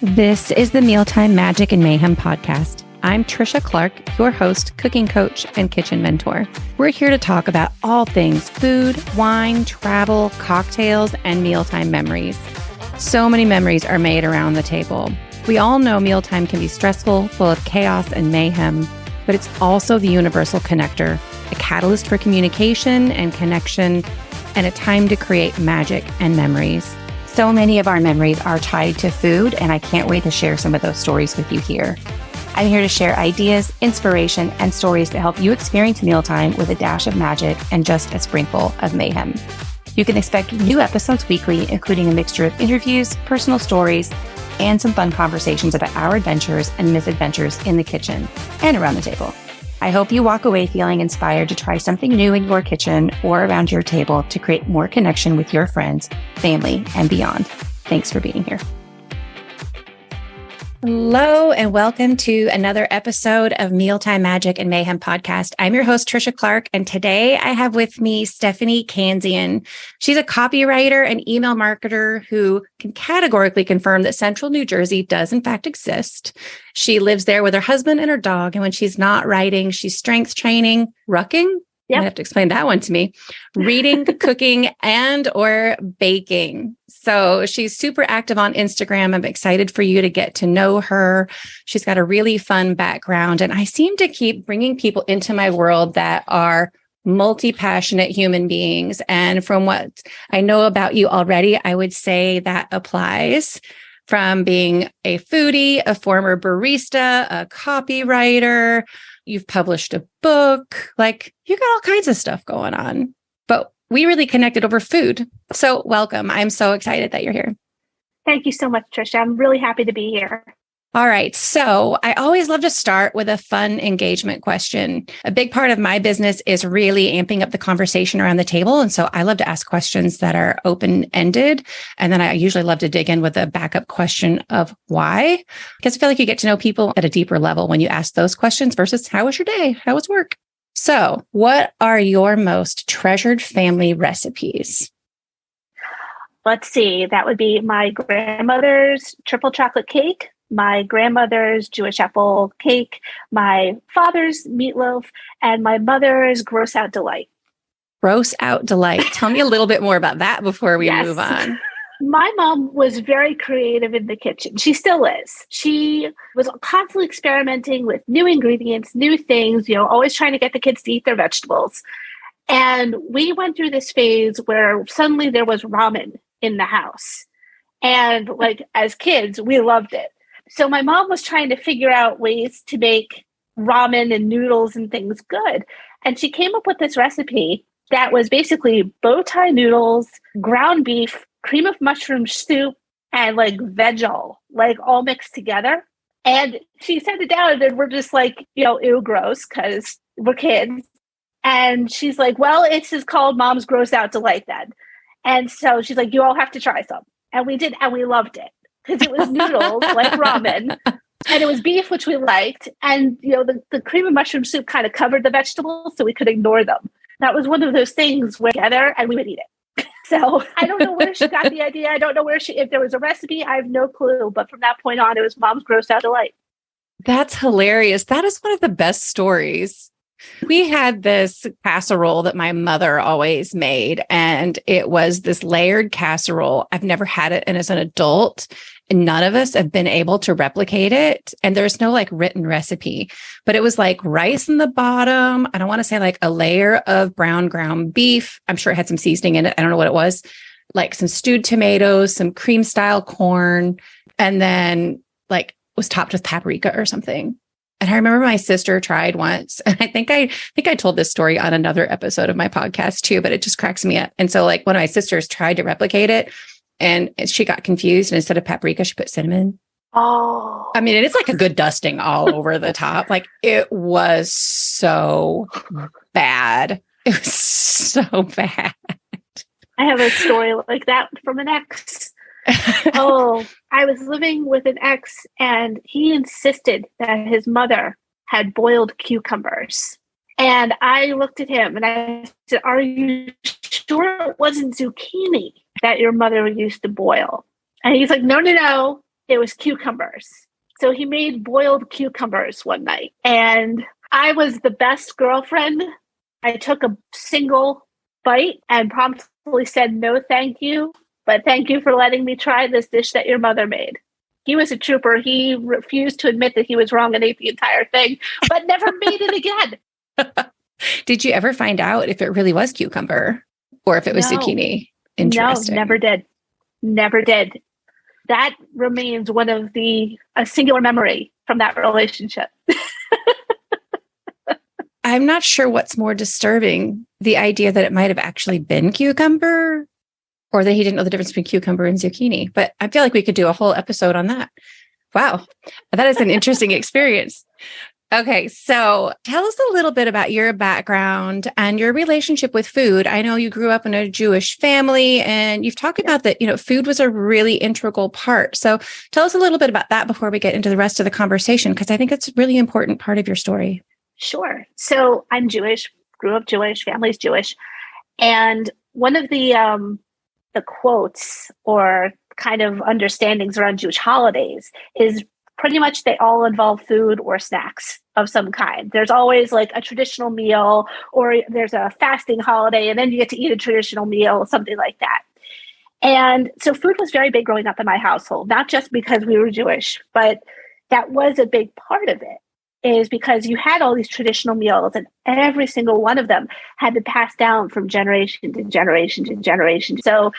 This is the Mealtime Magic and Mayhem podcast. I'm Tricia Clark, your host, cooking coach, and kitchen mentor. We're here to talk about all things food, wine, travel, cocktails, and mealtime memories. So many memories are made around the table. We all know mealtime can be stressful, full of chaos and mayhem, but it's also the universal connector, a catalyst for communication and connection, and a time to create magic and memories. So many of our memories are tied to food, and I can't wait to share some of those stories with you here. I'm here to share ideas, inspiration, and stories to help you experience mealtime with a dash of magic and just a sprinkle of mayhem. You can expect new episodes weekly, including a mixture of interviews, personal stories, and some fun conversations about our adventures and misadventures in the kitchen and around the table. I hope you walk away feeling inspired to try something new in your kitchen or around your table to create more connection with your friends, family, and beyond. Thanks for being here. Hello, and welcome to another episode of Mealtime Magic and Mayhem podcast. I'm your host, Tricia Clark, and today I have with me Stephanie Cansian. She's a copywriter and email marketer who can categorically confirm that Central New Jersey does in fact exist. She lives there with her husband and her dog, and when she's not writing, she's strength training, rucking. You have to explain that one to me. Reading, cooking, and or baking. So she's super active on Instagram. I'm excited for you to get to know her. She's got a really fun background. And I seem to keep bringing people into my world that are multi-passionate human beings. And from what I know about you already, I would say that applies. From being a foodie, a former barista, a copywriter, you've published a book, like you got all kinds of stuff going on, but we really connected over food. So welcome. I'm so excited that you're here. Thank you so much, Tricia. I'm really happy to be here. All right. So I always love to start with a fun engagement question. A big part of my business is really amping up the conversation around the table. And so I love to ask questions that are open-ended. And then I usually love to dig in with a backup question of why, because I feel like you get to know people at a deeper level when you ask those questions versus how was your day? How was work? So what are your most treasured family recipes? Let's see. That would be my grandmother's triple chocolate cake, my grandmother's Jewish apple cake, my father's meatloaf, and my mother's gross out delight. Gross out delight. Tell me a little bit more about that before we move on. My mom was very creative in the kitchen. She still is. She was constantly experimenting with new ingredients, new things, always trying to get the kids to eat their vegetables. And we went through this phase where suddenly there was ramen in the house. And as kids, we loved it. So my mom was trying to figure out ways to make ramen and noodles and things good. And she came up with this recipe that was basically bow tie noodles, ground beef, cream of mushroom soup, and veggie, all mixed together. And she sent it down and we're just ew, gross, because we're kids. And she's like, well, it's just called Mom's Gross Out Delight then. And so she's like, you all have to try some. And we did, and we loved it. Because it was noodles, like ramen, and it was beef, which we liked. And, the cream of mushroom soup kind of covered the vegetables, so we could ignore them. That was one of those things where together and we would eat it. So I don't know where she got the idea. I don't know if there was a recipe. I have no clue. But from that point on, it was Mom's Gross Out Delight. That's hilarious. That is one of the best stories. We had this casserole that my mother always made, and it was this layered casserole. I've never had it, and as an adult, and none of us have been able to replicate it. And there's no written recipe, but it was rice in the bottom. I don't want to say a layer of brown ground beef. I'm sure it had some seasoning in it. I don't know what it was. Some stewed tomatoes, some cream style corn, and then was topped with paprika or something. And I remember my sister tried once, and I think I told this story on another episode of my podcast too, but it just cracks me up. And so one of my sisters tried to replicate it, and she got confused, and instead of paprika, she put cinnamon. Oh, I mean, it's a good dusting all over the top. It was so bad. It was so bad. I have a story like that from an ex. I was living with an ex, and he insisted that his mother had boiled cucumbers. And I looked at him and I said, are you sure it wasn't zucchini that your mother used to boil? And he's like, no. it was cucumbers. So he made boiled cucumbers one night, and I was the best girlfriend. I took a single bite and promptly said, no, thank you, but thank you for letting me try this dish that your mother made. He was a trooper. He refused to admit that he was wrong and ate the entire thing, but never made it again. Did you ever find out if it really was cucumber or if it was zucchini? Interesting. No, never did. Never did. That remains one of a singular memory from that relationship. I'm not sure what's more disturbing, the idea that it might have actually been cucumber or that he didn't know the difference between cucumber and zucchini. But I feel like we could do a whole episode on that. Wow. That is an interesting experience. Okay. So tell us a little bit about your background and your relationship with food. I know you grew up in a Jewish family and you've talked about that, food was a really integral part. So tell us a little bit about that before we get into the rest of the conversation, because I think it's a really important part of your story. Sure. So I'm Jewish, grew up Jewish, family's Jewish. And one of the quotes or kind of understandings around Jewish holidays is pretty much they all involve food or snacks of some kind. There's always like a traditional meal, or there's a fasting holiday, and then you get to eat a traditional meal, something like that. And so food was very big growing up in my household, not just because we were Jewish, but that was a big part of it, is because you had all these traditional meals and every single one of them had been passed down from generation to generation to generation. So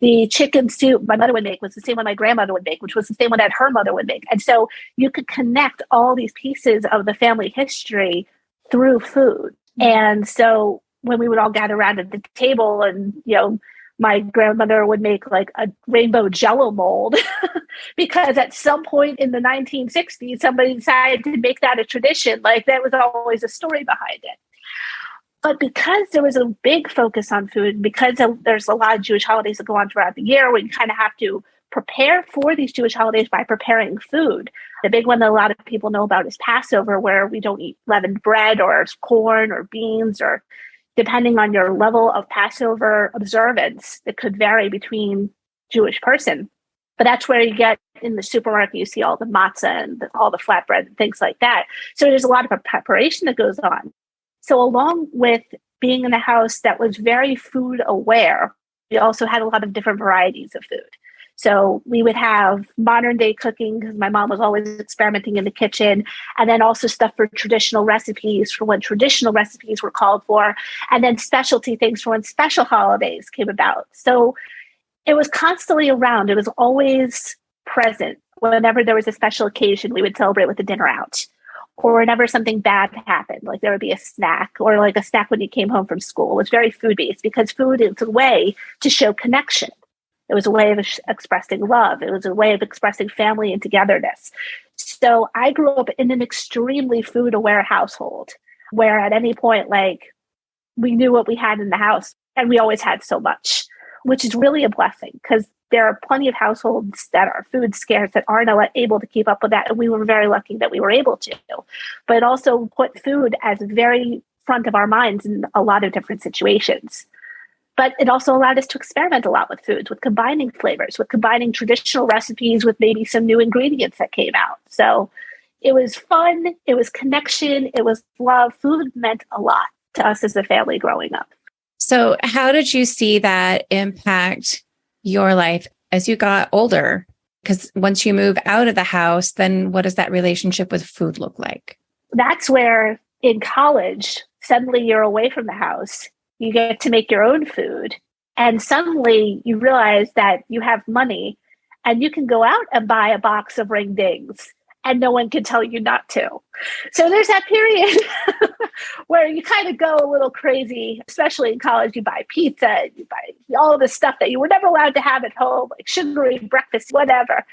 the chicken soup my mother would make was the same one my grandmother would make, which was the same one that her mother would make. And so you could connect all these pieces of the family history through food. And so when we would all gather around at the table and, my grandmother would make like a rainbow jello mold because at some point in the 1960s, somebody decided to make that a tradition. Like there was always a story behind it. But because there was a big focus on food, because there's a lot of Jewish holidays that go on throughout the year, we kind of have to prepare for these Jewish holidays by preparing food. The big one that a lot of people know about is Passover, where we don't eat leavened bread or corn or beans, or depending on your level of Passover observance, it could vary between Jewish person. But that's where you get in the supermarket, you see all the matzah and all the flatbread and things like that. So there's a lot of preparation that goes on. So along with being in a house that was very food aware, we also had a lot of different varieties of food. So we would have modern day cooking because my mom was always experimenting in the kitchen, and then also stuff for traditional recipes for when traditional recipes were called for, and then specialty things for when special holidays came about. So it was constantly around. It was always present. Whenever there was a special occasion, we would celebrate with a dinner out. Or whenever something bad happened, like there would be a snack, or like a snack when you came home from school. It was very food-based because food is a way to show connection. It was a way of expressing love. It was a way of expressing family and togetherness. So I grew up in an extremely food-aware household where at any point, like, we knew what we had in the house and we always had so much, which is really a blessing because there are plenty of households that are food scarce that aren't able to keep up with that. And we were very lucky that we were able to. But it also put food as very front of our minds in a lot of different situations. But it also allowed us to experiment a lot with foods, with combining flavors, with combining traditional recipes with maybe some new ingredients that came out. So it was fun. It was connection. It was love. Food meant a lot to us as a family growing up. So how did you see that impact your life as you got older? Because once you move out of the house, then what does that relationship with food look like? That's where in college, suddenly you're away from the house. You get to make your own food. And suddenly you realize that you have money and you can go out and buy a box of ring dings and no one can tell you not to. So there's that period where you kind of go a little crazy, especially in college. You buy pizza, you buy all this stuff that you were never allowed to have at home, like sugary breakfast, whatever.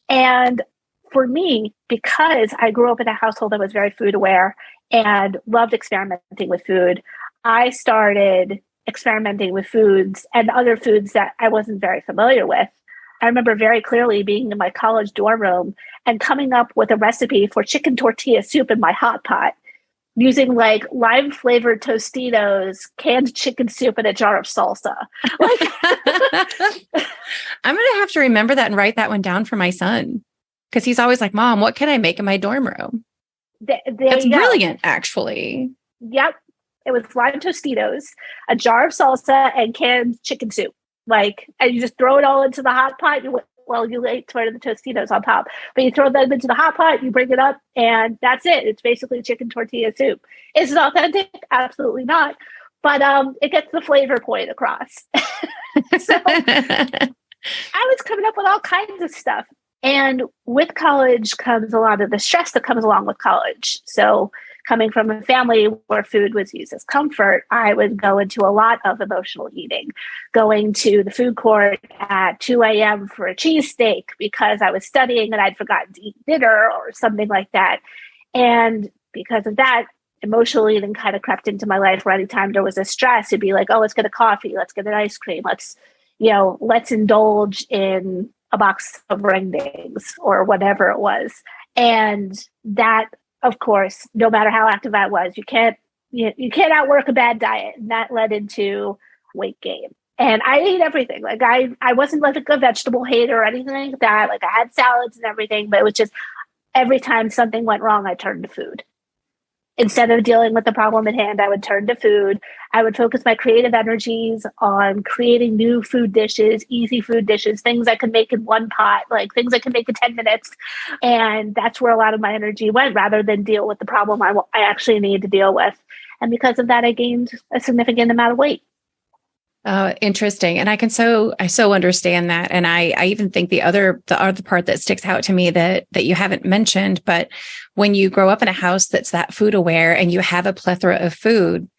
And for me, because I grew up in a household that was very food aware and loved experimenting with food, I started experimenting with foods and other foods that I wasn't very familiar with. I remember very clearly being in my college dorm room and coming up with a recipe for chicken tortilla soup in my hot pot using like lime flavored Tostitos, canned chicken soup, and a jar of salsa. Like, I'm going to have to remember that and write that one down for my son. Because he's always like, Mom, what can I make in my dorm room? That's brilliant, actually. Yep. It was lime Tostitos, a jar of salsa, and canned chicken soup. Like, and you just throw it all into the hot pot. You ate sort of the Tostitos on top, but you throw them into the hot pot, you bring it up, and that's it. It's basically chicken tortilla soup. Is it authentic? Absolutely not. But it gets the flavor point across. So I was coming up with all kinds of stuff. And with college comes a lot of the stress that comes along with college. So coming from a family where food was used as comfort, I would go into a lot of emotional eating, going to the food court at 2 a.m. for a cheesesteak because I was studying and I'd forgotten to eat dinner or something like that. And because of that, emotional eating kind of crept into my life where anytime there was a stress, it'd be like, oh, let's get a coffee, let's get an ice cream, let's indulge in a box of ring dings or whatever it was. And that, of course, no matter how active I was, you can't outwork a bad diet. And that led into weight gain. And I ate everything. Like I wasn't like a vegetable hater or anything like that. Like I had salads and everything, but it was just every time something went wrong, I turned to food. Instead of dealing with the problem at hand, I would turn to food. I would focus my creative energies on creating new food dishes, easy food dishes, things I could make in one pot, like things I could make in 10 minutes. And that's where a lot of my energy went rather than deal with the problem I actually needed to deal with. And because of that, I gained a significant amount of weight. Interesting. And I so understand that. And I even think the other part that sticks out to me that you haven't mentioned, but when you grow up in a house that's that food aware and you have a plethora of food,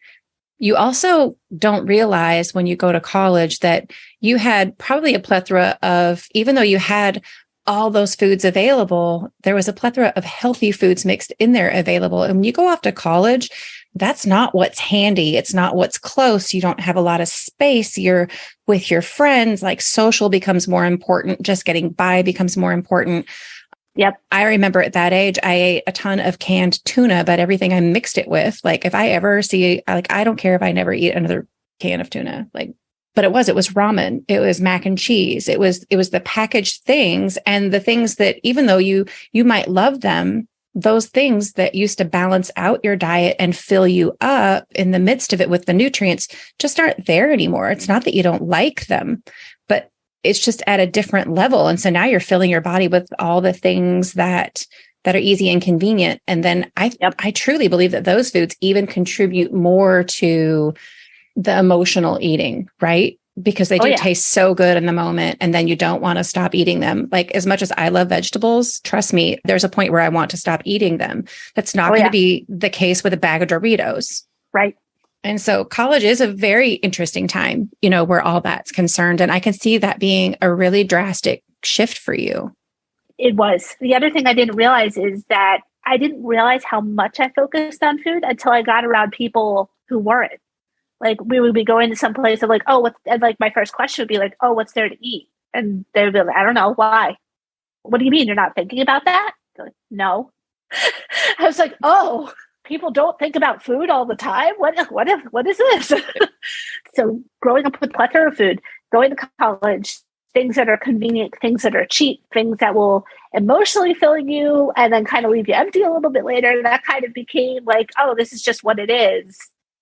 you also don't realize when you go to college that you had probably a plethora of, even though you had all those foods available, there was a plethora of healthy foods mixed in there available. And when you go off to college, that's not what's handy. It's not what's close. You don't have a lot of space. You're with your friends, like social becomes more important. Just getting by becomes more important. Yep. I remember at that age, I ate a ton of canned tuna, but everything I mixed it with, like if I ever see, like, I don't care if I never eat another can of tuna, like, but it was ramen. It was mac and cheese. It was the packaged things and the things that even though you might love them, those things that used to balance out your diet and fill you up in the midst of it with the nutrients just aren't there anymore. It's not that you don't like them, but it's just at a different level. And so now you're filling your body with all the things that are easy and convenient. And then I truly believe that those foods even contribute more to the emotional eating, right? Because they do taste so good in the moment. And then you don't want to stop eating them. Like as much as I love vegetables, trust me, there's a point where I want to stop eating them. That's not going to be the case with a bag of Doritos. Right. And so college is a very interesting time, where all that's concerned. And I can see that being a really drastic shift for you. It was. The other thing I didn't realize is that I didn't realize how much I focused on food until I got around people who weren't. Like we would be going to some place of like, and like my first question would be like, oh, what's there to eat? And they would be like, I don't know, why? What do you mean? You're not thinking about that? Like, no. I was like, oh, people don't think about food all the time. What is this? So growing up with plethora of food, going to college, things that are convenient, things that are cheap, things that will emotionally fill you and then kind of leave you empty a little bit later. That kind of became like, oh, this is just what it is.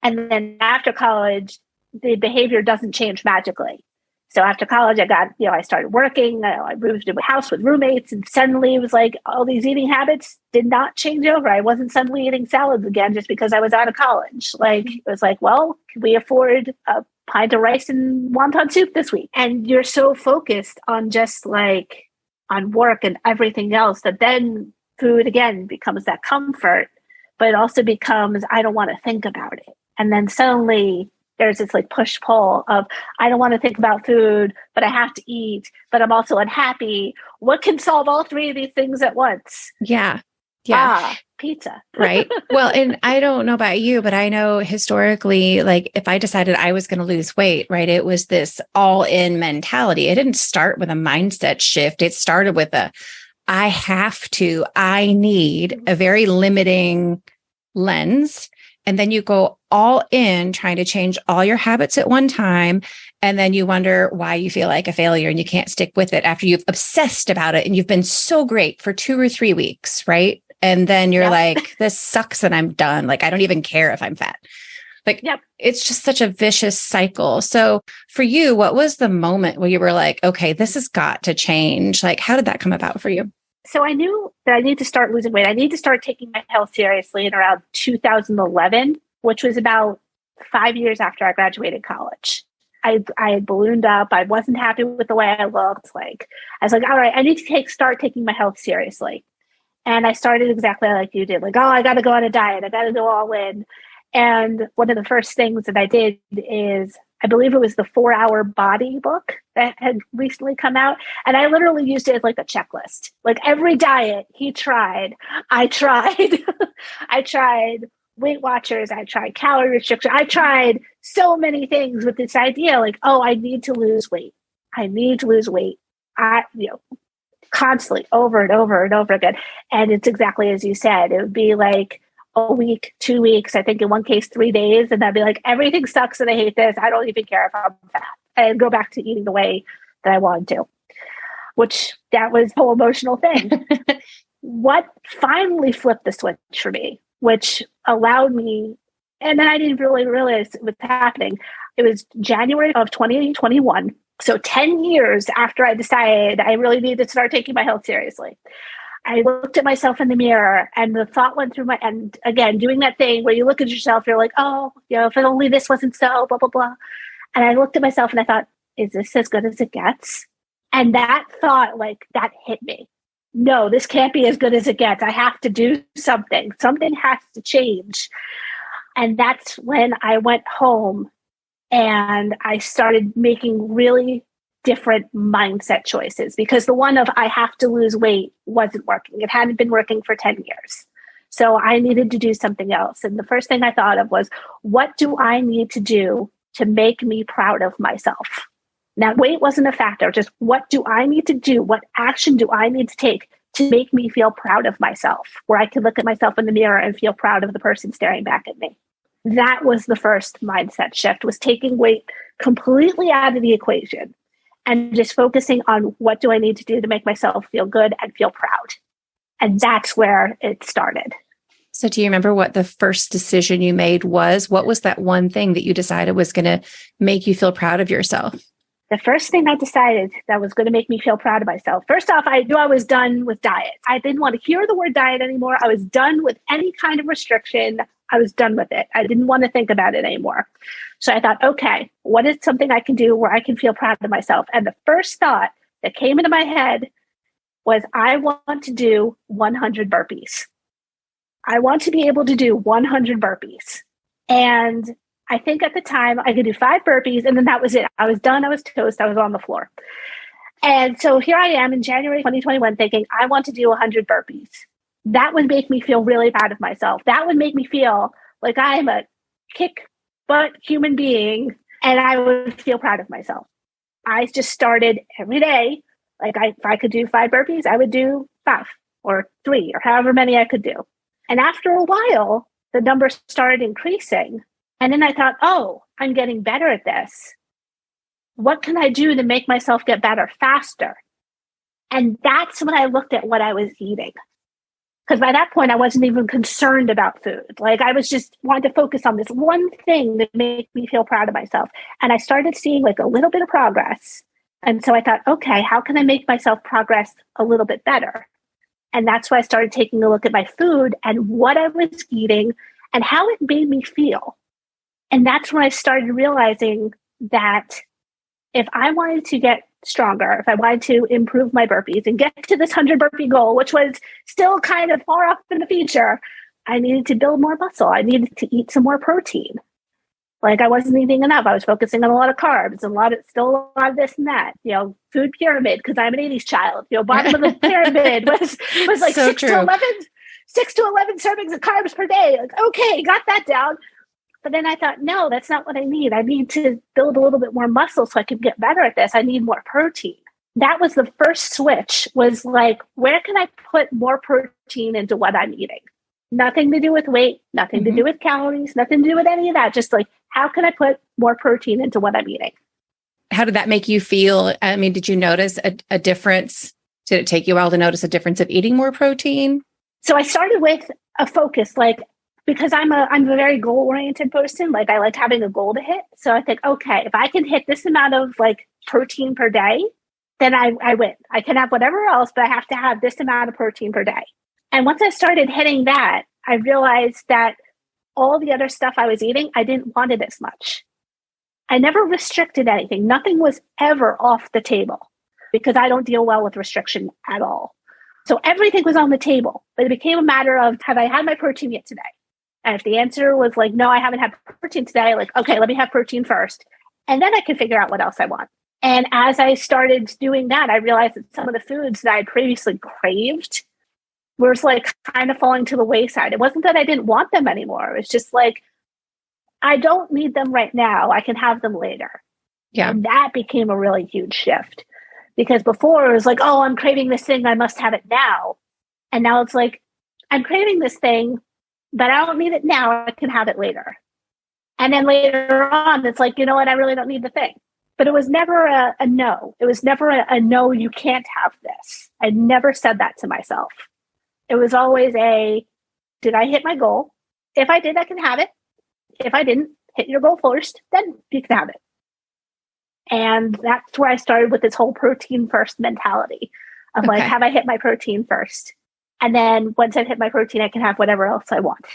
And then after college, the behavior doesn't change magically. So after college, I started working. I moved to a house with roommates, and suddenly it was like all these eating habits did not change over. I wasn't suddenly eating salads again just because I was out of college. Like it was like, well, can we afford a pint of rice and wonton soup this week? And you're so focused on just like on work and everything else that then food again becomes that comfort, but it also becomes, I don't want to think about it. And then suddenly there's this like push pull of, I don't want to think about food, but I have to eat, but I'm also unhappy. What can solve all three of these things at once? Yeah. Pizza. Right. Well, and I don't know about you, but I know historically, like if I decided I was going to lose weight, right, it was this all in mentality. It didn't start with a mindset shift. It started with I need, a very limiting lens. And then you go all in trying to change all your habits at one time. And then you wonder why you feel like a failure and you can't stick with it after you've obsessed about it and you've been so great for 2 or 3 weeks, right? And then you're like, this sucks and I'm done. Like, I don't even care if I'm fat. Like, it's just such a vicious cycle. So for you, what was the moment where you were like, okay, this has got to change? Like, how did that come about for you? So I knew that I need to start losing weight. I need to start taking my health seriously in around 2011, which was about 5 years after I graduated college. I had ballooned up. I wasn't happy with the way I looked. Like, I was like, all right, I need to start taking my health seriously. And I started exactly like you did. Like, oh, I got to go on a diet. I got to go all in. And one of the first things that I did is, I believe it was the 4-Hour Body book that had recently come out. And I literally used it as like a checklist. Like every diet he tried, I tried. I tried Weight Watchers. I tried calorie restriction. I tried so many things with this idea like, oh, I need to lose weight. I need to lose weight. Constantly over and over and over again. And it's exactly as you said. It would be like a week, 2 weeks, I think in one case, 3 days. And I'd be like, everything sucks and I hate this. I don't even care if I'm fat. And go back to eating the way that I wanted to, which that was the whole emotional thing. What finally flipped the switch for me, which allowed me, and then I didn't really realize it was happening. It was January of 2021. So 10 years after I decided I really needed to start taking my health seriously. I looked at myself in the mirror and the thought went through and again, doing that thing where you look at yourself, you're like, oh, if only this wasn't so, blah, blah, blah. And I looked at myself and I thought, is this as good as it gets? And that thought, like, that hit me. No, this can't be as good as it gets. I have to do something. Something has to change. And that's when I went home and I started making really different mindset choices, because the one of I have to lose weight wasn't working. It hadn't been working for 10 years. So I needed to do something else. And the first thing I thought of was, what do I need to do to make me proud of myself? Now, weight wasn't a factor. Just what do I need to do? What action do I need to take to make me feel proud of myself, where I can look at myself in the mirror and feel proud of the person staring back at me? That was the first mindset shift, was taking weight completely out of the equation and just focusing on what do I need to do to make myself feel good and feel proud. And that's where it started. So do you remember what the first decision you made was? What was that one thing that you decided was going to make you feel proud of yourself? The first thing I decided that was going to make me feel proud of myself. First off, I knew I was done with diet. I didn't want to hear the word diet anymore. I was done with any kind of restriction. I was done with it. I didn't want to think about it anymore. So I thought, okay, what is something I can do where I can feel proud of myself? And the first thought that came into my head was, I want to do 100 burpees. I want to be able to do 100 burpees. And I think at the time I could do 5 burpees and then that was it. I was done. I was toast. I was on the floor. And so here I am in January 2021 thinking, I want to do 100 burpees. That would make me feel really proud of myself. That would make me feel like I'm a kick butt human being and I would feel proud of myself. I just started every day. Like if I could do 5 burpees, I would do 5 or 3 or however many I could do. And after a while, the numbers started increasing. And then I thought, oh, I'm getting better at this. What can I do to make myself get better faster? And that's when I looked at what I was eating. Because by that point, I wasn't even concerned about food. Like I was just wanting to focus on this one thing that made me feel proud of myself. And I started seeing like a little bit of progress. And so I thought, okay, how can I make myself progress a little bit better? And that's why I started taking a look at my food and what I was eating and how it made me feel. And that's when I started realizing that if I wanted to get stronger, if I wanted to improve my burpees and get to this 100 burpee goal, which was still kind of far off in the future, I needed to build more muscle. I needed to eat some more protein. Like I wasn't eating enough. I was focusing on a lot of carbs and a lot of this and that, food pyramid, because I'm an 80s child, bottom of the pyramid was like so 6 to 11 servings of carbs per day. Like, okay, got that down. But then I thought, no, that's not what I need. I need to build a little bit more muscle so I can get better at this. I need more protein. That was the first switch, was like, where can I put more protein into what I'm eating? Nothing to do with weight, nothing to do with calories, nothing to do with any of that. Just like, how can I put more protein into what I'm eating? How did that make you feel? I mean, did you notice a difference? Did it take you a while to notice a difference of eating more protein? So I started with a focus, like, because I'm a very goal-oriented person, like I like having a goal to hit. So I think, okay, if I can hit this amount of like protein per day, then I win. I can have whatever else, but I have to have this amount of protein per day. And once I started hitting that, I realized that all the other stuff I was eating, I didn't want it as much. I never restricted anything. Nothing was ever off the table because I don't deal well with restriction at all. So everything was on the table, but it became a matter of, have I had my protein yet today? And if the answer was like, no, I haven't had protein today, like, okay, let me have protein first. And then I can figure out what else I want. And as I started doing that, I realized that some of the foods that I previously craved was like kind of falling to the wayside. It wasn't that I didn't want them anymore. It was just like, I don't need them right now. I can have them later. Yeah. And that became a really huge shift. Because before it was like, oh, I'm craving this thing, I must have it now. And now it's like, I'm craving this thing, but I don't need it now. I can have it later. And then later on, it's like, you know what? I really don't need the thing. But it was never a no. It was never a no, you can't have this. I never said that to myself. It was always did I hit my goal? If I did, I can have it. If I didn't, hit your goal first, then you can have it. And that's where I started with this whole protein first mentality of like, have I hit my protein first? And then once I've hit my protein, I can have whatever else I want.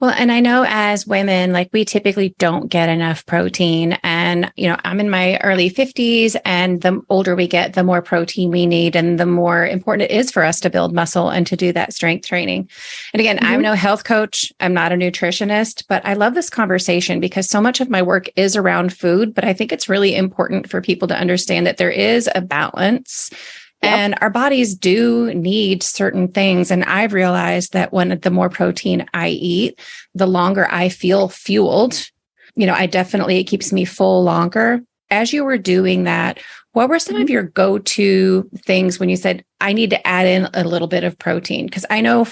Well, and I know as women, like we typically don't get enough protein. And, you know, I'm in my early 50s, and the older we get, the more protein we need and the more important it is for us to build muscle and to do that strength training. And again, I'm no health coach. I'm not a nutritionist, but I love this conversation because so much of my work is around food. But I think it's really important for people to understand that there is a balance. Yep. And our bodies do need certain things. And I've realized that the more protein I eat, the longer I feel fueled. You know, it keeps me full longer. As you were doing that, what were some of your go-to things when you said, I need to add in a little bit of protein? Because I know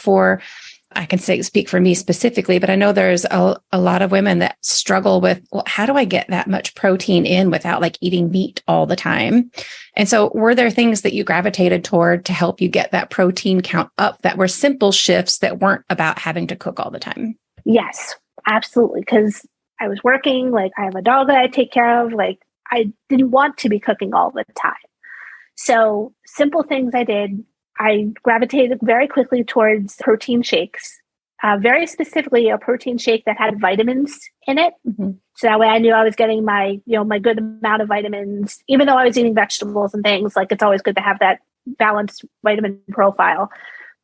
I can speak for me specifically, but I know there's a lot of women that struggle with, well, how do I get that much protein in without like eating meat all the time? And so were there things that you gravitated toward to help you get that protein count up that were simple shifts that weren't about having to cook all the time? Yes, absolutely. Because I was working, like I have a dog that I take care of, like I didn't want to be cooking all the time. So simple things I did. I gravitated very quickly towards protein shakes, very specifically a protein shake that had vitamins in it. Mm-hmm. So that way I knew I was getting my good amount of vitamins, even though I was eating vegetables and things. Like it's always good to have that balanced vitamin profile.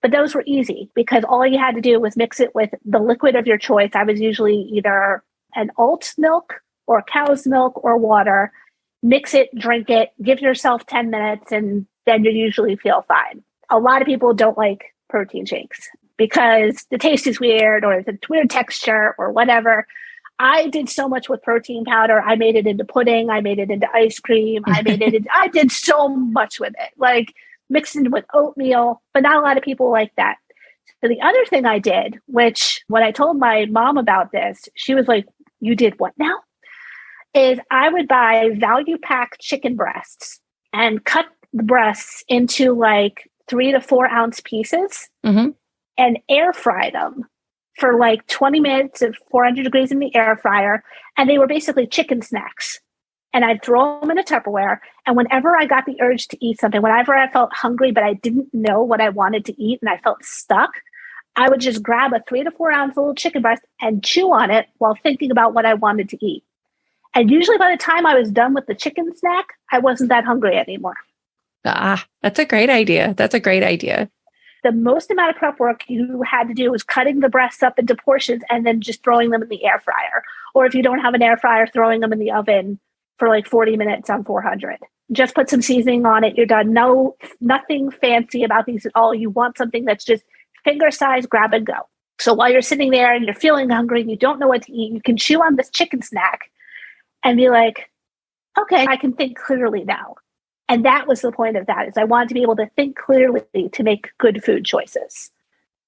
But those were easy because all you had to do was mix it with the liquid of your choice. I was usually either an oat milk or cow's milk or water. Mix it, drink it, give yourself 10 minutes, and then you usually feel fine. A lot of people don't like protein shakes because the taste is weird or the weird texture or whatever. I did so much with protein powder. I made it into pudding. I made it into ice cream. I did so much with it, like mixed in with oatmeal, but not a lot of people like that. So the other thing I did, which when I told my mom about this, she was like, you did what now? Is I would buy value pack chicken breasts and cut the breasts into like 3 to 4 ounce pieces and air fry them for like 20 minutes at 400 degrees in the air fryer. And they were basically chicken snacks. And I'd throw them in a Tupperware. And whenever I got the urge to eat something, whenever I felt hungry, but I didn't know what I wanted to eat and I felt stuck, I would just grab a 3 to 4 ounce little chicken breast and chew on it while thinking about what I wanted to eat. And usually by the time I was done with the chicken snack, I wasn't that hungry anymore. That's a great idea. That's a great idea. The most amount of prep work you had to do was cutting the breasts up into portions and then just throwing them in the air fryer. Or if you don't have an air fryer, throwing them in the oven for like 40 minutes on 400. Just put some seasoning on it. You're done. Nothing fancy about these at all. You want something that's just finger size, grab and go. So while you're sitting there and you're feeling hungry and you don't know what to eat, you can chew on this chicken snack and be like, okay, I can think clearly now. And that was the point of that, is I wanted to be able to think clearly to make good food choices.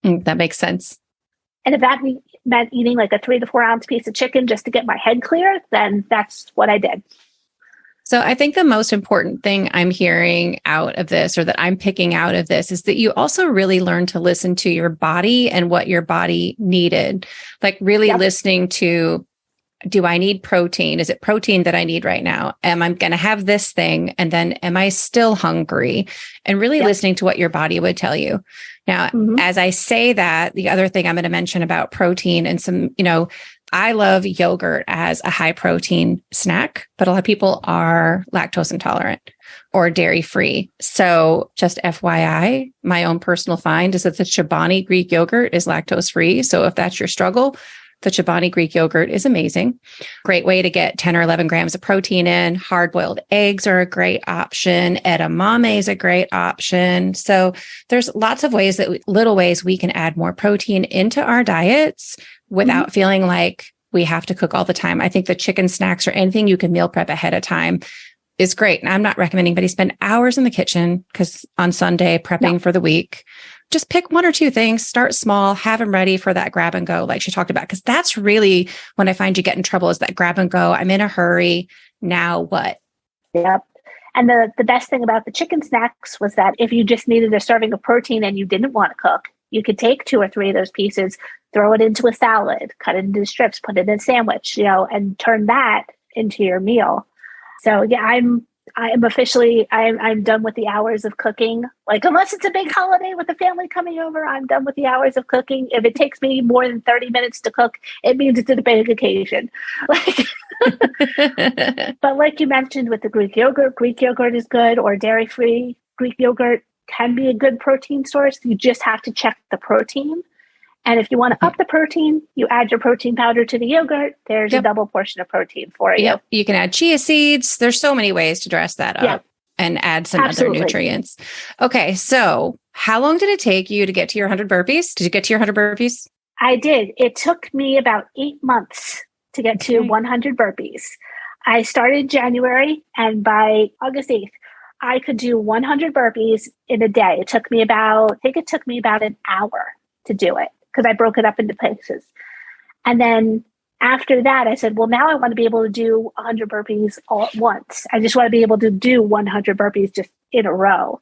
That makes sense. And if that meant eating like a 3 to 4 ounce piece of chicken just to get my head clear, then that's what I did. So I think the most important thing I'm hearing out of this, or that I'm picking out of this, is that you also really learn to listen to your body and what your body needed. Like really listening to, do I need protein? Is it protein that I need right now? Am I going to have this thing? And then am I still hungry? And really listening to what your body would tell you. Now, as I say that, the other thing I'm going to mention about protein and some, I love yogurt as a high protein snack, but a lot of people are lactose intolerant or dairy free. So just FYI, my own personal find is that the Chobani Greek yogurt is lactose free. So if that's your struggle, the Chobani Greek yogurt is amazing. Great way to get 10 or 11 grams of protein in. Hard-boiled eggs are a great option. Edamame is a great option. So there's lots of ways little ways we can add more protein into our diets without feeling like we have to cook all the time. I think the chicken snacks or anything you can meal prep ahead of time is great. And I'm not recommending anybody spend hours in the kitchen because on Sunday prepping for the week. Just pick 1 or 2 things, start small, have them ready for that grab and go, like she talked about, because that's really when I find you get in trouble is that grab and go. I'm in a hurry. Now what? Yep. And the best thing about the chicken snacks was that if you just needed a serving of protein and you didn't want to cook, you could take 2 or 3 of those pieces, throw it into a salad, cut it into strips, put it in a sandwich, and turn that into your meal. So yeah, I'm officially, I'm done with the hours of cooking. Like, unless it's a big holiday with the family coming over, I'm done with the hours of cooking. If it takes me more than 30 minutes to cook, it means it's a big occasion. But like you mentioned with the Greek yogurt is good, or dairy-free Greek yogurt can be a good protein source. You just have to check the protein. And if you want to up the protein, you add your protein powder to the yogurt. There's a double portion of protein for you. You can add chia seeds. There's so many ways to dress that up and add some other nutrients. Okay. So how long did it take you to get to your 100 burpees? Did you get to your 100 burpees? I did. It took me about 8 months to get to 100 burpees. I started January, and by August 8th, I could do 100 burpees in a day. It took me about an hour to do it, because I broke it up into pieces. And then after that, I said, well, now I want to be able to do 100 burpees all at once. I just want to be able to do 100 burpees just in a row.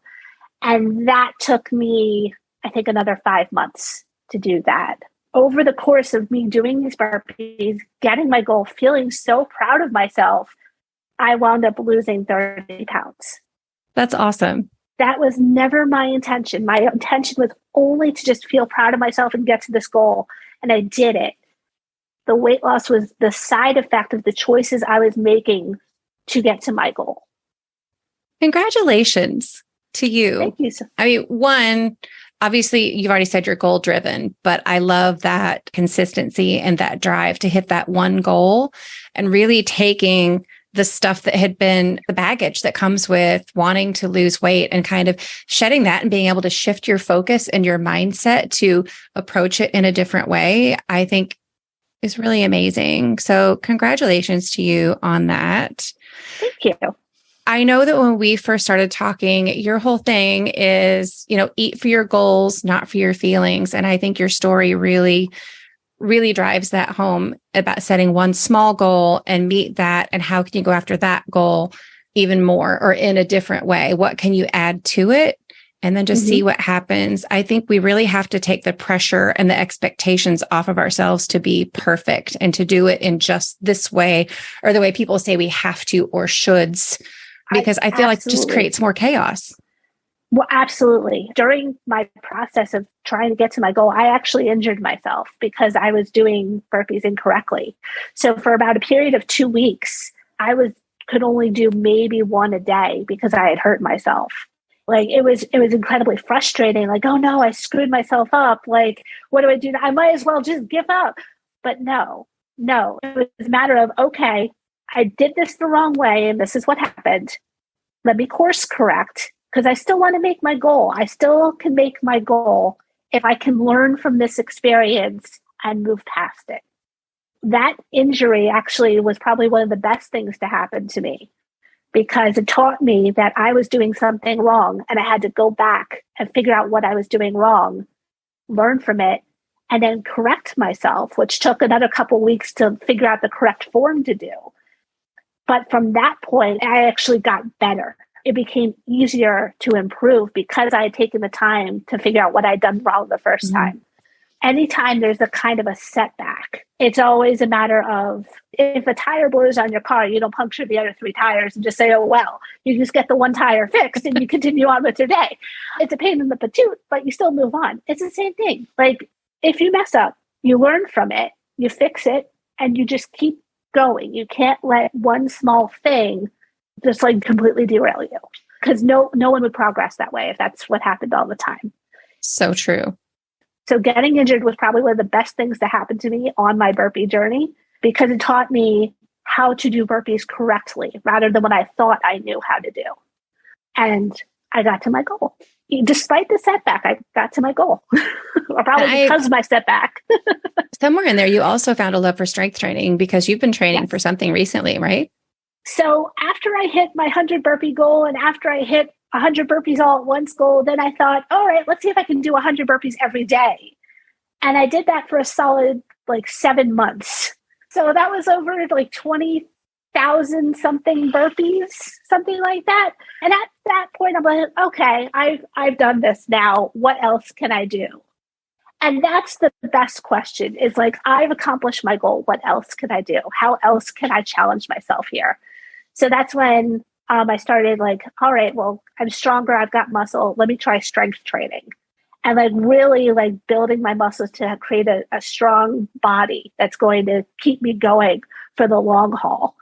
And that took me, I think, another 5 months to do that. Over the course of me doing these burpees, getting my goal, feeling so proud of myself, I wound up losing 30 pounds. That's awesome. That was never my intention. My intention was only to just feel proud of myself and get to this goal. And I did it. The weight loss was the side effect of the choices I was making to get to my goal. Congratulations to you. Thank you. I mean, one, obviously you've already said you're goal driven, but I love that consistency and that drive to hit that one goal and really taking the stuff that had been the baggage that comes with wanting to lose weight and kind of shedding that and being able to shift your focus and your mindset to approach it in a different way, I think is really amazing. So congratulations to you on that. Thank you. I know that when we first started talking, your whole thing is, eat for your goals, not for your feelings. And I think your story really drives that home about setting one small goal and meet that. And how can you go after that goal even more or in a different way? What can you add to it? And then just see what happens. I think we really have to take the pressure and the expectations off of ourselves to be perfect and to do it in just this way or the way people say we have to or shoulds, because I feel like it just creates more chaos. Well, absolutely. During my process of trying to get to my goal, I actually injured myself because I was doing burpees incorrectly. So for about a period of 2 weeks, could only do maybe one a day because I had hurt myself. Like it was incredibly frustrating. Like, oh no, I screwed myself up. Like, what do I do now? I might as well just give up. But no, it was a matter of, okay, I did this the wrong way and this is what happened. Let me course correct. Because I still want to make my goal. I still can make my goal if I can learn from this experience and move past it. That injury actually was probably one of the best things to happen to me because it taught me that I was doing something wrong and I had to go back and figure out what I was doing wrong, learn from it, and then correct myself, which took another couple weeks to figure out the correct form to do. But from that point, I actually got better. It became easier to improve because I had taken the time to figure out what I'd done wrong the first time. Anytime there's a kind of a setback, it's always a matter of, if a tire blows on your car, you don't puncture the other 3 tires and just say, oh, well, you just get the 1 tire fixed and you continue on with your day. It's a pain in the patoot, but you still move on. It's the same thing. Like, if you mess up, you learn from it, you fix it, and you just keep going. You can't let one small thing just like completely derail you, because no one would progress that way if that's what happened all the time. So true. So getting injured was probably one of the best things to happen to me on my burpee journey, because it taught me how to do burpees correctly rather than what I thought I knew how to do. And I got to my goal. Despite the setback, I got to my goal. Or probably because of my setback. Somewhere in there, you also found a love for strength training, because you've been training for something recently, right? So after I hit my 100 burpee goal, and after I hit 100 burpees all at once goal, then I thought, all right, let's see if I can do 100 burpees every day. And I did that for a solid 7 months. So that was over 20,000 something burpees, something like that. And at that point, I'm like, okay, I've done this now. What else can I do? And that's the best question, is I've accomplished my goal. What else can I do? How else can I challenge myself here? So that's when I started all right, well, I'm stronger. I've got muscle. Let me try strength training. And really building my muscles to create a strong body that's going to keep me going for the long haul.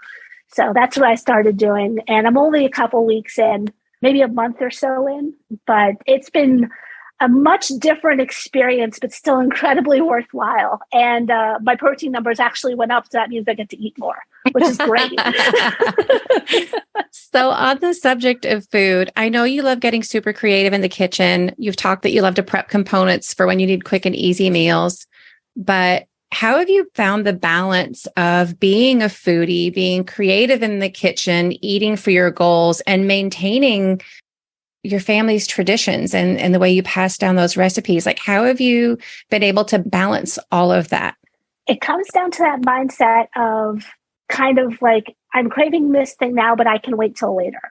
So that's what I started doing. And I'm only a couple weeks in, maybe a month or so in, but it's been a much different experience, but still incredibly worthwhile. And my protein numbers actually went up, so that means I get to eat more, which is great. So on the subject of food, I know you love getting super creative in the kitchen. You've talked that you love to prep components for when you need quick and easy meals. But how have you found the balance of being a foodie, being creative in the kitchen, eating for your goals, and maintaining your family's traditions and the way you pass down those recipes? How have you been able to balance all of that? It comes down to that mindset of kind of I'm craving this thing now, but I can wait till later.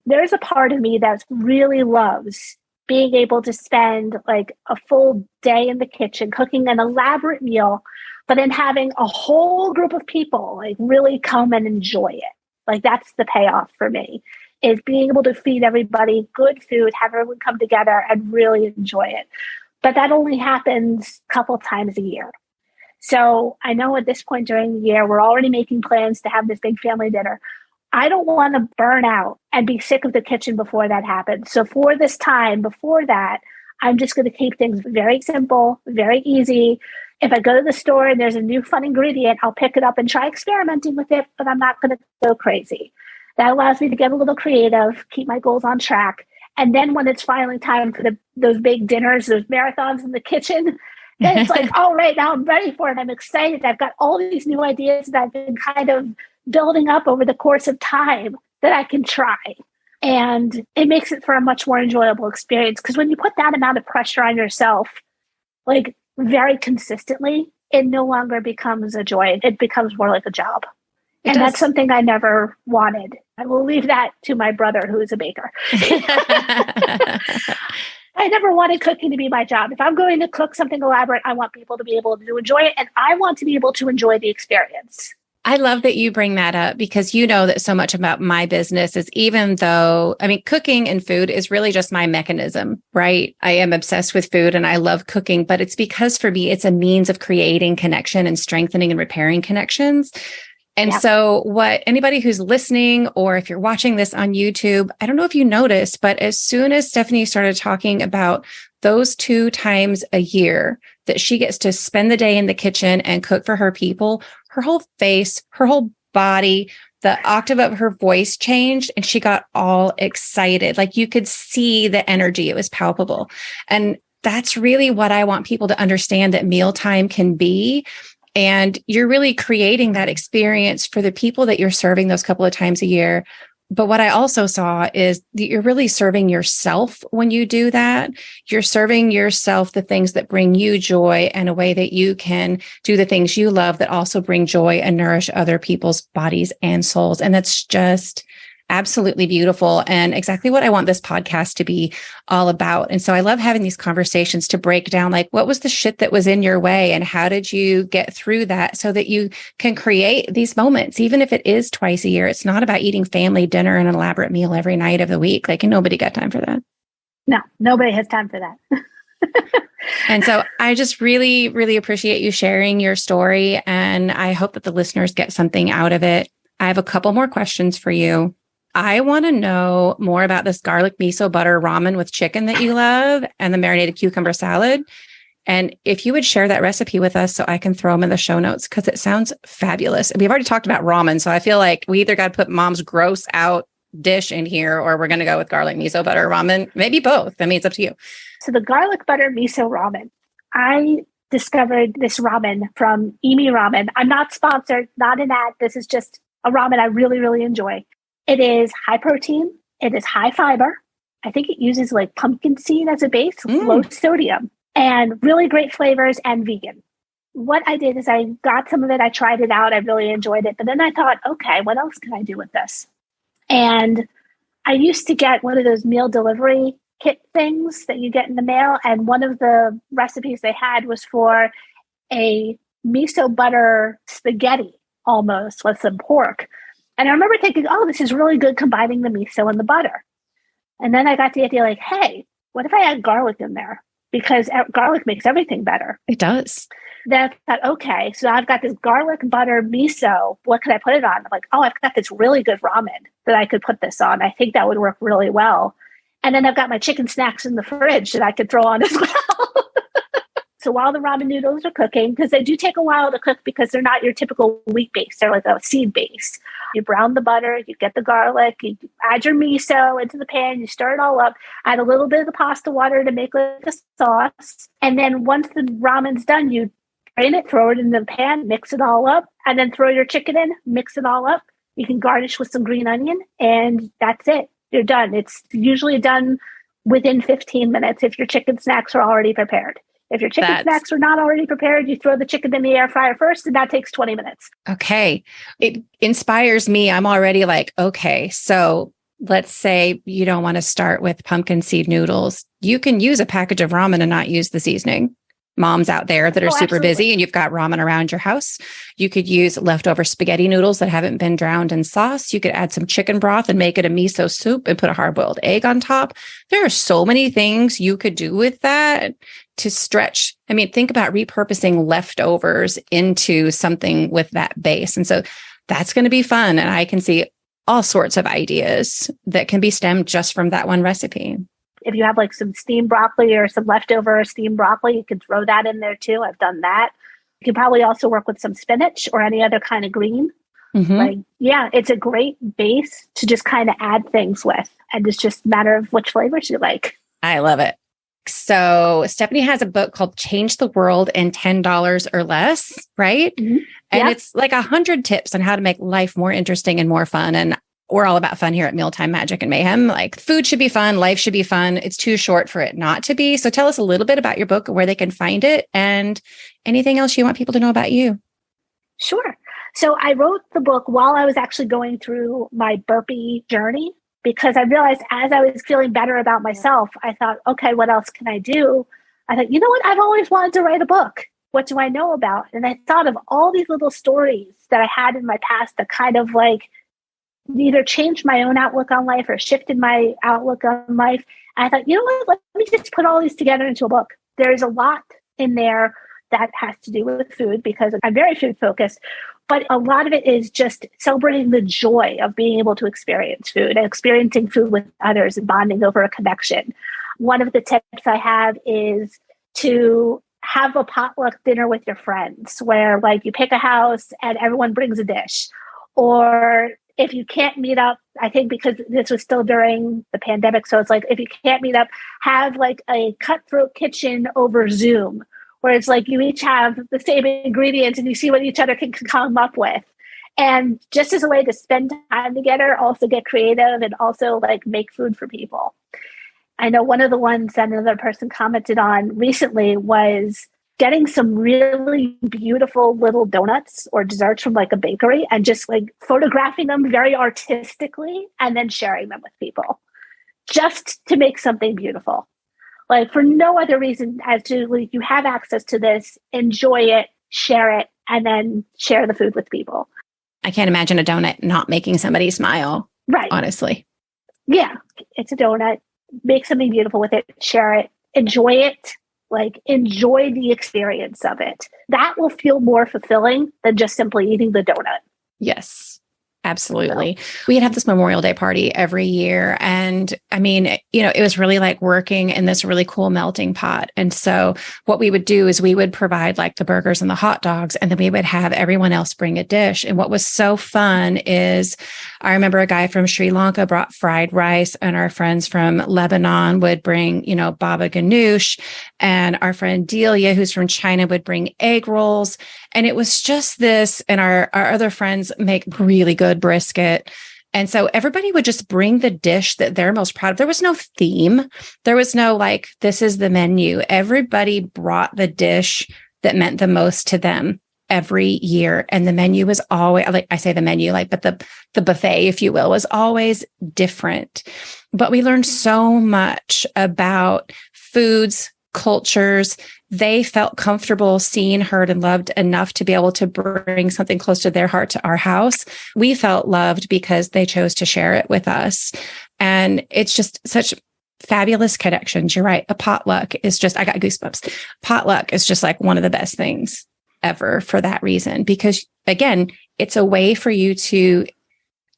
There's a part of me that really loves being able to spend a full day in the kitchen cooking an elaborate meal, but then having a whole group of people really come and enjoy it. That's the payoff for me, is being able to feed everybody good food, have everyone come together and really enjoy it. But that only happens a couple times a year. So I know at this point during the year, we're already making plans to have this big family dinner. I don't want to burn out and be sick of the kitchen before that happens. So for this time before that, I'm just going to keep things very simple, very easy. If I go to the store and there's a new fun ingredient, I'll pick it up and try experimenting with it, but I'm not going to go crazy. That allows me to get a little creative, keep my goals on track. And then when it's finally time for those big dinners, those marathons in the kitchen, then it's all right, now I'm ready for it. I'm excited. I've got all these new ideas that I've been kind of building up over the course of time that I can try. And it makes it for a much more enjoyable experience, because when you put that amount of pressure on yourself, very consistently, it no longer becomes a joy. It becomes more like a job. And that's something I never wanted. I will leave that to my brother, who is a baker. I never wanted cooking to be my job. If I'm going to cook something elaborate, I want people to be able to enjoy it, and I want to be able to enjoy the experience. I love that you bring that up, because you know that so much about my business is, even though, cooking and food is really just my mechanism, right? I am obsessed with food and I love cooking, but it's because for me, it's a means of creating connection and strengthening and repairing connections. And so what anybody who's listening, or if you're watching this on YouTube, I don't know if you noticed, but as soon as Stephanie started talking about those 2 times a year that she gets to spend the day in the kitchen and cook for her people, her whole face, her whole body, the octave of her voice changed, and she got all excited. You could see the energy. It was palpable. And that's really what I want people to understand that mealtime can be. And you're really creating that experience for the people that you're serving those couple of times a year But what I also saw is that you're really serving yourself when you do that. You're serving yourself the things that bring you joy in a way that you can do the things you love that also bring joy and nourish other people's bodies and souls. And that's just absolutely beautiful and exactly what I want this podcast to be all about. And so I love having these conversations to break down, like, what was the shit that was in your way and how did you get through that so that you can create these moments, even if it is twice a year. It's not about eating family dinner and an elaborate meal every night of the week. Like, nobody got time for that. No, nobody has time for that. And so I just really, really appreciate you sharing your story. And I hope that the listeners get something out of it. I have a couple more questions for you. I want to know more about this garlic miso butter ramen with chicken that you love and the marinated cucumber salad. And if you would share that recipe with us so I can throw them in the show notes, because it sounds fabulous. We've already talked about ramen, so I feel like we either got to put mom's gross out dish in here or we're going to go with garlic miso butter ramen. Maybe both. I mean, it's up to you. So the garlic butter miso ramen, I discovered this ramen from Emi Ramen. I'm not sponsored, not an ad. This is just a ramen I really, really enjoy. It is high protein. It is high fiber. I think it uses like pumpkin seed as a base, low sodium, and really great flavors and vegan. What I did is I got some of it. I tried it out. I really enjoyed it. But then I thought, okay, what else can I do with this? And I used to get one of those meal delivery kit things that you get in the mail. And one of the recipes they had was for a miso butter spaghetti almost with some pork. And I remember thinking, oh, this is really good combining the miso and the butter. And then I got the idea like, hey, what if I add garlic in there? Because garlic makes everything better. It does. Then I thought, okay, so I've got this garlic butter miso. What can I put it on? I'm like, oh, I've got this really good ramen that I could put this on. I think that would work really well. And then I've got my chicken snacks in the fridge that I could throw on as well. So while the ramen noodles are cooking, because they do take a while to cook because they're not your typical wheat base, they're like a seed base. You brown the butter, you get the garlic, you add your miso into the pan, you stir it all up, add a little bit of the pasta water to make like a sauce. And then once the ramen's done, you drain it, throw it in the pan, mix it all up, and then throw your chicken in, mix it all up. You can garnish with some green onion, and that's it. You're done. It's usually done within 15 minutes if your chicken snacks are already prepared. If your chicken snacks are not already prepared, you throw the chicken in the air fryer first, and that takes 20 minutes. Okay. It inspires me. I'm already like, okay, so let's say you don't want to start with pumpkin seed noodles. You can use a package of ramen and not use the seasoning. Moms out there that are super busy and you've got ramen around your house. You could use leftover spaghetti noodles that haven't been drowned in sauce. You could add some chicken broth and make it a miso soup and put a hard-boiled egg on top. There are so many things you could do with that to stretch. I mean, think about repurposing leftovers into something with that base. And so that's going to be fun. And I can see all sorts of ideas that can be stemmed just from that one recipe. If you have like some steamed broccoli or some leftover steamed broccoli, you can throw that in there too. I've done that. You can probably also work with some spinach or any other kind of green. Mm-hmm. Like, yeah, it's a great base to just kind of add things with. And it's just a matter of which flavors you like. I love it. So Stephanie has a book called Change the World in $10 or Less, right? Mm-hmm. And it's like 100 tips on how to make life more interesting and more fun. And we're all about fun here at Mealtime Magic and Mayhem. Like, food should be fun. Life should be fun. It's too short for it not to be. So tell us a little bit about your book, where they can find it, and anything else you want people to know about you. Sure. So I wrote the book while I was actually going through my burpee journey, because I realized as I was feeling better about myself, I thought, okay, what else can I do? I thought, you know what? I've always wanted to write a book. What do I know about? And I thought of all these little stories that I had in my past that kind of like either changed my own outlook on life or shifted my outlook on life. And I thought, you know what? Let me just put all these together into a book. There's a lot in there that has to do with food because I'm very food focused, but a lot of it is just celebrating the joy of being able to experience food and experiencing food with others and bonding over a connection. One of the tips I have is to have a potluck dinner with your friends where like you pick a house and everyone brings a dish. Or if you can't meet up, I think because this was still during the pandemic, so it's like if you can't meet up, have like a cutthroat kitchen over Zoom, where it's like you each have the same ingredients and you see what each other can come up with. And just as a way to spend time together, also get creative and also like make food for people. I know one of the ones that another person commented on recently was getting some really beautiful little donuts or desserts from like a bakery and just like photographing them very artistically and then sharing them with people just to make something beautiful. Like for no other reason as to like, you have access to this, enjoy it, share it, and then share the food with people. I can't imagine a donut not making somebody smile. Right. Honestly. Yeah. It's a donut. Make something beautiful with it. Share it. Enjoy it. Like enjoy the experience of it. That will feel more fulfilling than just simply eating the donut. Yes. Absolutely. We had this Memorial Day party every year. And I mean, you know, it was really like working in this really cool melting pot. And so what we would do is we would provide like the burgers and the hot dogs, and then we would have everyone else bring a dish. And what was so fun is I remember a guy from Sri Lanka brought fried rice, and our friends from Lebanon would bring, you know, baba ganoush, and our friend Delia, who's from China, would bring egg rolls. And it was just this, and our other friends make really good brisket. And so everybody would just bring the dish that they're most proud of. There was no theme. There was no like, this is the menu. Everybody brought the dish that meant the most to them every year. And the menu was always, like I say the menu, like, but the buffet, if you will, was always different. But we learned so much about foods, cultures. They felt comfortable, seen, heard, and loved enough to be able to bring something close to their heart to our house. We felt loved because they chose to share it with us. And it's just such fabulous connections. You're right. A potluck is just, I got goosebumps. Potluck is just like one of the best things ever for that reason, because again, it's a way for you to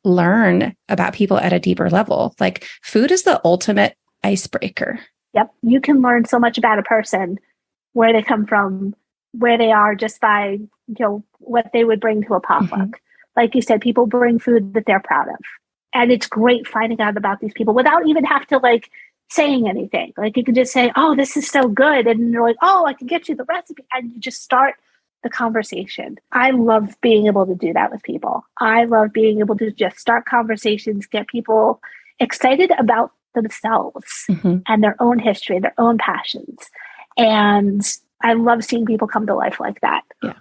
learn about people at a deeper level. Like food is the ultimate icebreaker. Yep. You can learn so much about a person, where they come from, where they are, just by, you know, what they would bring to a potluck. Mm-hmm. Like you said, people bring food that they're proud of. And it's great finding out about these people without even have to like saying anything. Like you can just say, oh, this is so good. And they're like, oh, I can get you the recipe. And you just start the conversation. I love being able to do that with people. I love being able to just start conversations, get people excited about themselves mm-hmm. and their own history, their own passions. And I love seeing people come to life like that. Yeah.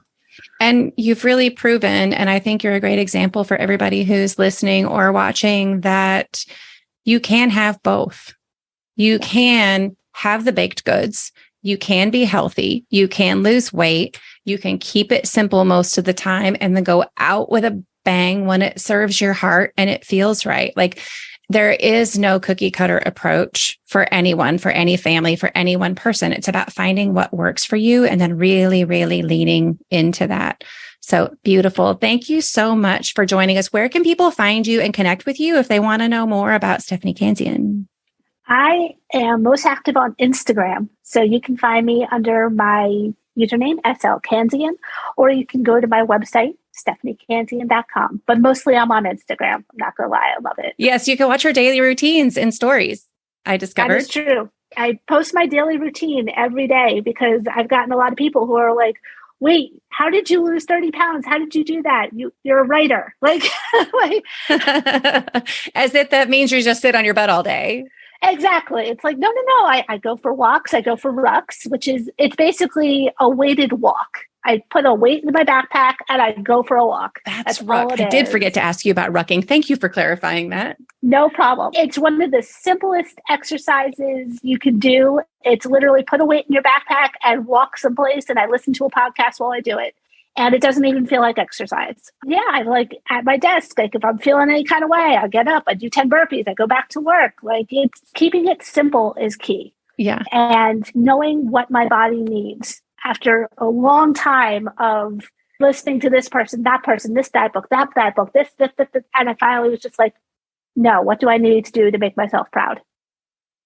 And you've really proven, and I think you're a great example for everybody who's listening or watching, that you can have both. You can have the baked goods. You can be healthy. You can lose weight. You can keep it simple most of the time and then go out with a bang when it serves your heart and it feels right. Like there is no cookie cutter approach for anyone, for any family, for any one person. It's about finding what works for you and then really, really leaning into that. So beautiful. Thank you so much for joining us. Where can people find you and connect with you if they want to know more about Stephanie Cansian? I am most active on Instagram. So you can find me under my username, SL Cansian, or you can go to my website, StephanieCansian.com. But mostly I'm on Instagram. I'm not going to lie. I love it. Yes, you can watch her daily routines and stories, I discovered. That is true. I post my daily routine every day because I've gotten a lot of people who are like, wait, how did you lose 30 pounds? How did you do that? You're a writer. Like as if that means you just sit on your butt all day. Exactly. It's like, no. I go for walks. I go for rucks, it's basically a weighted walk. I put a weight in my backpack and I go for a walk. That's ruck. I did forget to ask you about rucking. Thank you for clarifying that. No problem. It's one of the simplest exercises you can do. It's literally put a weight in your backpack and walk someplace. And I listen to a podcast while I do it. And it doesn't even feel like exercise. Yeah, I like at my desk, like if I'm feeling any kind of way, I get up, I do 10 burpees, I go back to work. Like it's keeping it simple is key. Yeah. And knowing what my body needs after a long time of listening to this person, that person, this diet book, that book, this. And I finally was just like, no, what do I need to do to make myself proud?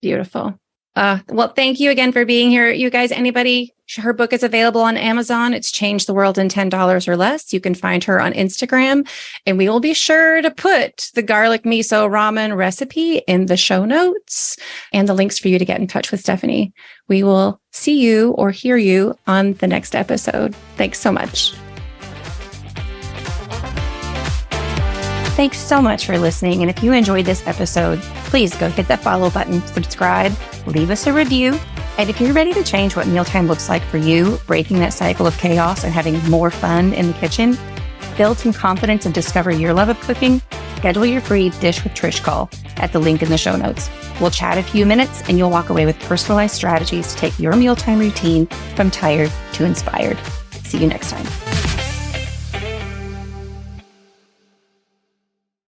Beautiful. Well, thank you again for being here. You guys, anybody, her book is available on Amazon. It's Change the World in $10 or Less. You can find her on Instagram, and we will be sure to put the garlic miso ramen recipe in the show notes and the links for you to get in touch with Stephanie. We will see you or hear you on the next episode. Thanks so much. Thanks so much for listening. And if you enjoyed this episode, please go hit that follow button, subscribe, leave us a review. And if you're ready to change what mealtime looks like for you, breaking that cycle of chaos and having more fun in the kitchen, build some confidence and discover your love of cooking, schedule your free Dish with Trish call at the link in the show notes. We'll chat a few minutes and you'll walk away with personalized strategies to take your mealtime routine from tired to inspired. See you next time.